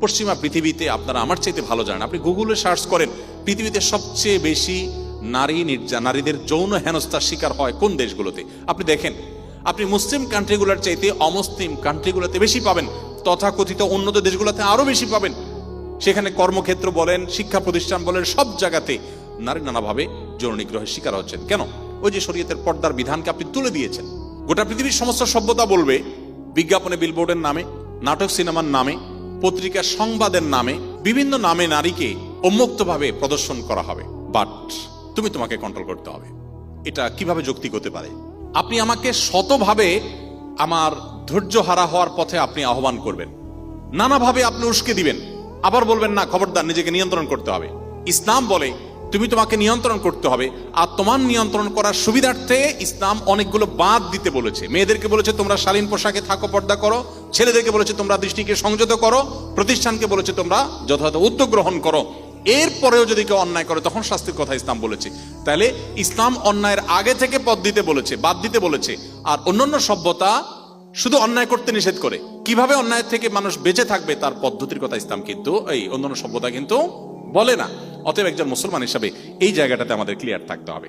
পশ্চিমা পৃথিবীতে আপনারা আমার চাইতে ভালো জানেন, আপনি গুগলে সার্চ করেন পৃথিবীতে সবচেয়ে বেশি নারীদের যৌন হেনস্থার শিকার হয় কোন দেশগুলোতে, আপনি দেখেন। আপনি মুসলিম কান্ট্রিগুলোর চাইতে অমুসলিম কান্ট্রিগুলোতে বেশি পাবেন, তথাকথিত উন্নত দেশগুলোতে আরো বেশি পাবেন। সেখানে কর্মক্ষেত্র বলেন, শিক্ষা প্রতিষ্ঠান বলেন, সব জায়গাতে নারী নানাভাবে যৌন নিগ্রহের শিকার হচ্ছেন। কেন? ওই যে শরীয়তের পর্দার বিধানকে আপনি তুলে দিয়েছেন। গোটা পৃথিবীর সমস্ত সভ্যতা বলবে বিজ্ঞাপনে, বিলবোর্ডের নামে, নাটক সিনেমার নামে, পত্রিকার সংবাদের নামে, বিভিন্ন নামে নারীকে উন্মুক্তভাবে প্রদর্শন করা হবে, বাট তোমাকে কন্ট্রোল করতে হবে। এটা কিভাবে যৌক্তিক হতে পারে? আপনি আমাকে শতভাবে আমার ধৈর্য হারা হওয়ার পথে আপনি আহ্বান করবেন, নানাভাবে আপনি উস্কে দিবেন, আবার বলবেন না খবরদার নিজেকে নিয়ন্ত্রণ করতে হবে। ইসলাম বলে তোমাকে নিয়ন্ত্রণ করতে হবে, আর তোমার নিয়ন্ত্রণ করার সুবিধার্থে ইসলাম অনেকগুলো বাদ দিতে বলেছে। মেয়েদেরকে বলেছে তোমরা শালীন পোশাকে থাকো, পর্দা করো। ছেলেদেরকে বলেছে তোমরা দৃষ্টিকে সংযত করো। প্রতিষ্ঠানকে বলেছে তোমরা যথাযথ উদ্যোগ গ্রহণ করো। এরপরেও যদি কেউ অন্যায় করে তখন শাস্তির কথা ইসলাম বলেছে। তাহলে ইসলাম অন্যায়ের আগে থেকে পথ দিতে বলেছে, বাদ দিতে বলেছে। আর অন্যান্য সভ্যতা শুধু অন্যায় করতে নিষেধ করে, কিভাবে অন্যায় থেকে মানুষ বেঁচে থাকবে তার পদ্ধতির কথা ইসলাম কিন্তু, এই অন্যান্য সভ্যতা কিন্তু বলে না। অতএব একজন মুসলমান হিসাবে এই জায়গাটাতে আমাদের ক্লিয়ার থাকতে হবে।